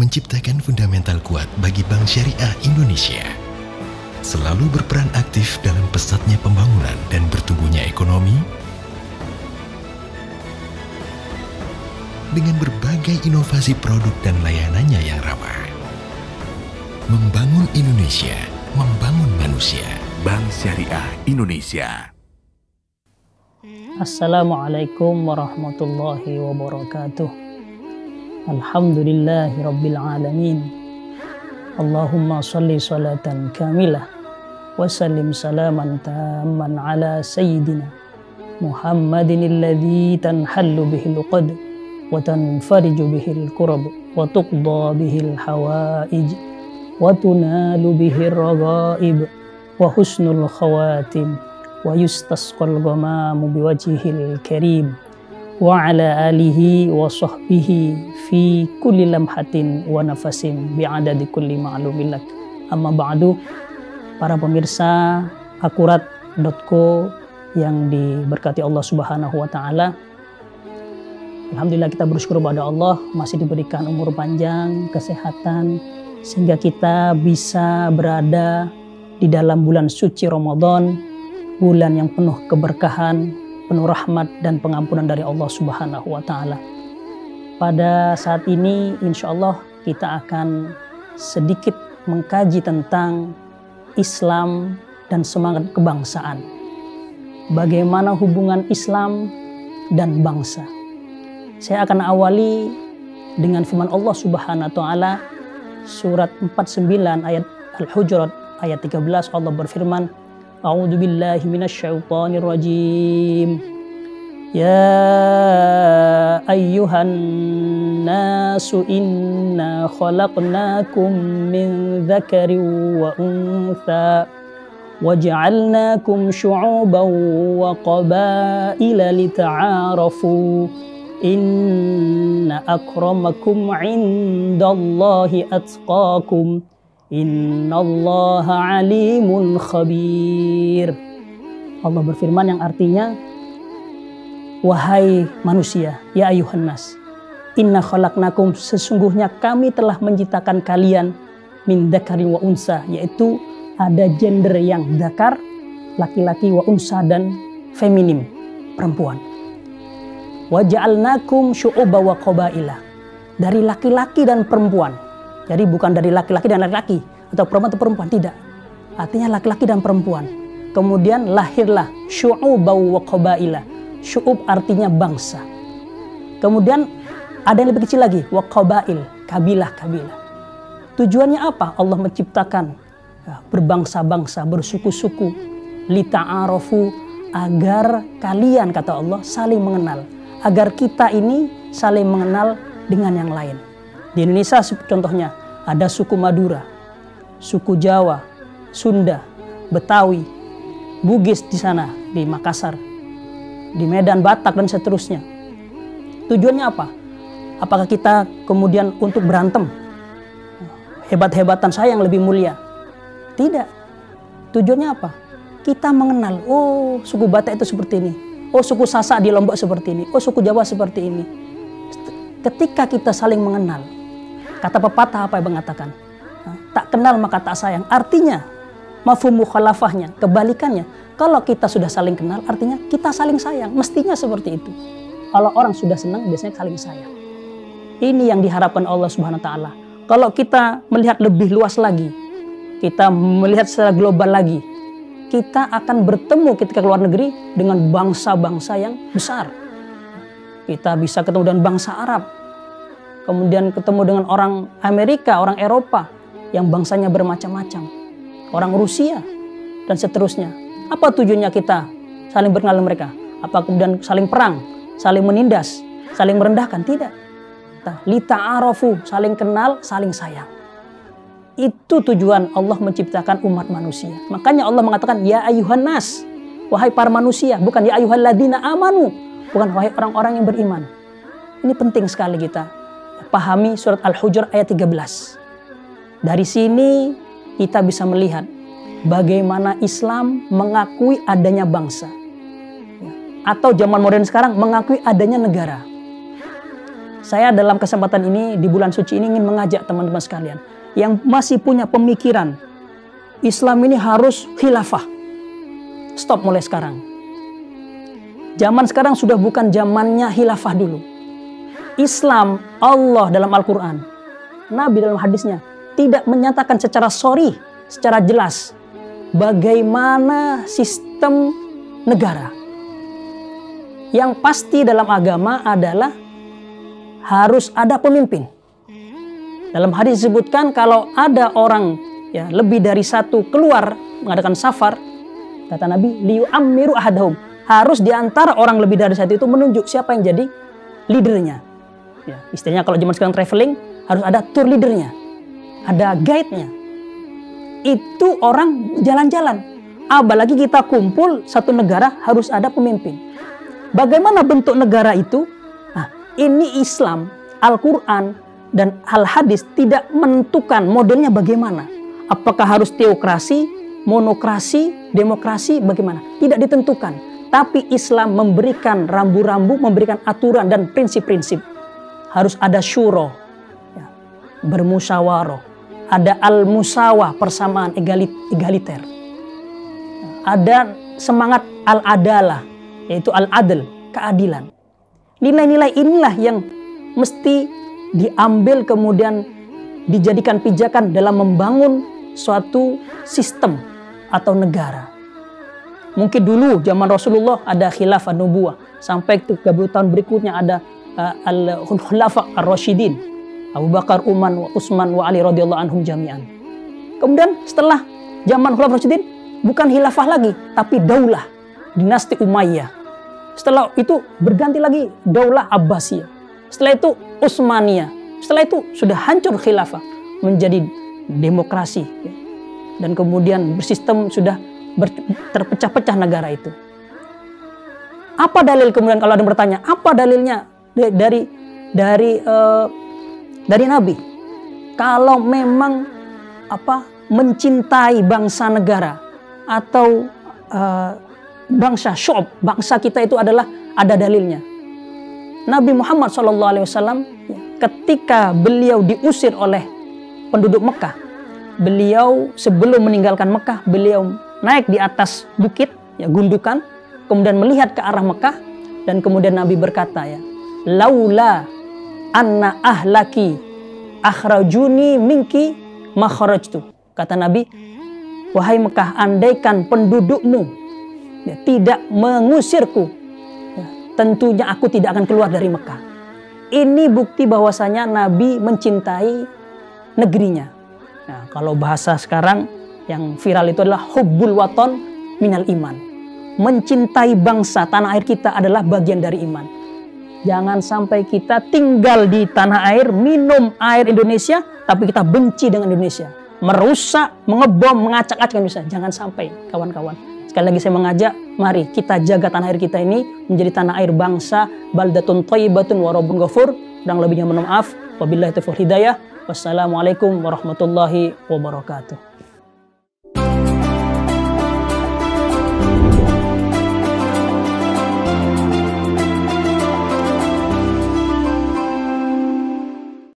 menciptakan fundamental kuat bagi Bank Syariah Indonesia. Selalu berperan aktif dalam pesatnya pembangunan dan bertumbuhnya ekonomi dengan berbagai inovasi produk dan layanannya yang ramah. Membangun Indonesia, membangun manusia. Bank Syariah Indonesia. Assalamualaikum warahmatullahi wabarakatuh. Alhamdulillahi rabbil alamin. Allahumma salli salatan kamilah wa sallim salaman tamman ala sayyidina Muhammadin alladhi tanhallu bihil uqad wa tanfariju bihil kurab wa tuqda bihil hawaij wa tunalu bihil ragaib wa husnul khawatim wa yustasqal ghamamu biwajhihil karim wa ala alihi wa sahbihi fi kulli lamhatin wa nafasin bi'adadi kulli ma'lumilak. Amma ba'du, para pemirsa akurat.co yang diberkati Allah Subhanahu wa taala. Alhamdulillah, kita bersyukur kepada Allah masih diberikan umur panjang, kesehatan, sehingga kita bisa berada di dalam bulan suci Ramadan, bulan yang penuh keberkahan, penuh rahmat dan pengampunan dari Allah Subhanahu wa taala. Pada saat ini insya Allah kita akan sedikit mengkaji tentang Islam dan semangat kebangsaan. Bagaimana hubungan Islam dan bangsa. Saya akan awali dengan firman Allah Subhanahu wa taala surat 49 ayat Al-Hujurat ayat 13. Allah berfirman, A'udzu billahi minasyaitonir rajim. Ya ayyuhan nasu inna khalaqnakum min dzakarin wa untha waja'alnakum syu'uban wa qabaila lita'arafu inna akramakum 'indallahi atqakum innallaha alimun khabir. Allah berfirman yang artinya, wahai manusia, ya ayuhan nas, inna khalaqnakum, sesungguhnya kami telah menciptakan kalian min dzakarin wa unsa, yaitu ada gender yang dzakar, laki-laki, wa unsa dan feminim, perempuan. Wa ja'alnakum syu'uba wa qabaila, dari laki-laki dan perempuan. Jadi bukan dari laki-laki dan laki-laki atau perempuan, tidak. Artinya laki-laki dan perempuan. Kemudian lahirlah syu'uba wa qabaila. Syu'ub artinya bangsa. Kemudian ada yang lebih kecil lagi, wa qabail, kabilah-kabilah. Tujuannya apa? Allah menciptakan berbangsa-bangsa, bersuku-suku, lita'arafu, agar kalian, kata Allah, saling mengenal. Agar kita ini saling mengenal dengan yang lain. Di Indonesia contohnya ada suku Madura, suku Jawa, Sunda, Betawi, Bugis di sana, di Makassar, di Medan, Batak dan seterusnya. Tujuannya apa? Apakah kita kemudian untuk berantem? Hebat-hebatan saya yang lebih mulia? Tidak. Tujuannya apa? Kita mengenal, oh suku Batak itu seperti ini. Oh suku Sasak di Lombok seperti ini. Oh suku Jawa seperti ini. Ketika kita saling mengenal, kata pepatah apa yang mengatakan? Tak kenal maka tak sayang. Artinya, mafhum mukhalafahnya, kebalikannya. Kalau kita sudah saling kenal, artinya kita saling sayang. Mestinya seperti itu. Kalau orang sudah senang, biasanya saling sayang. Ini yang diharapkan Allah Subhanahu wa taala. Kalau kita melihat lebih luas lagi, kita melihat secara global lagi, kita akan bertemu ketika keluar negeri dengan bangsa-bangsa yang besar. Kita bisa ketemu dengan bangsa Arab, kemudian ketemu dengan orang Amerika, orang Eropa, yang bangsanya bermacam-macam, orang Rusia, dan seterusnya. Apa tujuannya kita saling berkenal dengan mereka? Apa kemudian saling perang, saling menindas, saling merendahkan? Tidak. Lita'arafu, saling kenal, saling sayang. Itu tujuan Allah menciptakan umat manusia. Makanya Allah mengatakan, ya ayuhan nas, wahai para manusia, bukan ya ayuhal ladina amanu, bukan wahai orang-orang yang beriman. Ini penting sekali kita pahami surat Al-Hujurat ayat 13. Dari sini kita bisa melihat bagaimana Islam mengakui adanya bangsa. Atau zaman modern sekarang mengakui adanya negara. Saya dalam kesempatan ini di bulan suci ini ingin mengajak teman-teman sekalian yang masih punya pemikiran Islam ini harus khilafah. Stop mulai sekarang. Zaman sekarang sudah bukan zamannya khilafah dulu. Islam, Allah dalam Al-Quran, Nabi dalam hadisnya tidak menyatakan secara sorry, secara jelas bagaimana sistem negara. Yang pasti dalam agama adalah harus ada pemimpin. Dalam hadis disebutkan kalau ada orang ya lebih dari satu keluar mengadakan safar, kata Nabi, liyu'ammiru ahadahum, harus diantara orang lebih dari satu itu menunjuk siapa yang jadi leadernya. Ya, istilahnya kalau zaman sekarang traveling harus ada tour leadernya, ada guide-nya. Itu orang jalan-jalan. Apalagi kita kumpul satu negara harus ada pemimpin. Bagaimana bentuk negara itu? Nah, ini Islam, Al-Quran, dan Al-Hadis tidak menentukan modelnya bagaimana. Apakah harus teokrasi, monokrasi, demokrasi, bagaimana? Tidak ditentukan. Tapi Islam memberikan rambu-rambu, memberikan aturan dan prinsip-prinsip. Harus ada syuro, ya, bermusyawarah. Ada al-musawah, persamaan, egaliter. Ada semangat al-adalah, yaitu al-adl, keadilan. Nilai-nilai inilah yang mesti diambil kemudian dijadikan pijakan dalam membangun suatu sistem atau negara. Mungkin dulu zaman Rasulullah ada khilafah nubuwah, sampai 30 tahun berikutnya ada al-khulafa ar-rasyidin, Abu Bakar, Umar, Utsman, wa Ali radhiyallahu anhum jami'an. Kemudian setelah zaman khulafa ar-rasyidin bukan khilafah lagi, tapi daulah, dinasti Umayyah. Setelah itu berganti lagi daulah Abbasiyah. Setelah itu Utsmaniyah. Setelah itu sudah hancur khilafah menjadi demokrasi. Dan kemudian bersistem sudah terpecah-pecah negara itu. Apa dalil kemudian kalau ada yang bertanya, apa dalilnya dari Nabi? Kalau memang mencintai bangsa negara atau bangsa syu'ub, bangsa kita itu adalah ada dalilnya. Nabi Muhammad SAW ketika beliau diusir oleh penduduk Mekah, beliau sebelum meninggalkan Mekah, beliau naik di atas bukit, ya, gundukan, kemudian melihat ke arah Mekah, dan kemudian Nabi berkata, ya, laula anna ahlaki akhrajuni minki makharajtu. Kata Nabi, wahai Mekah, andaikan pendudukmu ya, tidak mengusirku, ya, tentunya aku tidak akan keluar dari Mekah. Ini bukti bahwasanya Nabi mencintai negerinya. Nah, kalau bahasa sekarang yang viral itu adalah hubbul waton minal iman. Mencintai bangsa tanah air kita adalah bagian dari iman. Jangan sampai kita tinggal di tanah air, minum air Indonesia, tapi kita benci dengan Indonesia. Merusak, mengebom, mengacak-acak Indonesia. Jangan sampai, kawan-kawan. Sekali lagi saya mengajak, mari kita jaga tanah air kita ini menjadi tanah air bangsa, baldatun thayyibatun wa rabbun ghafur. Kurang lebihnya mohon maaf. Wabillahi taufiq hidayah. Wassalamualaikum warahmatullahi wabarakatuh.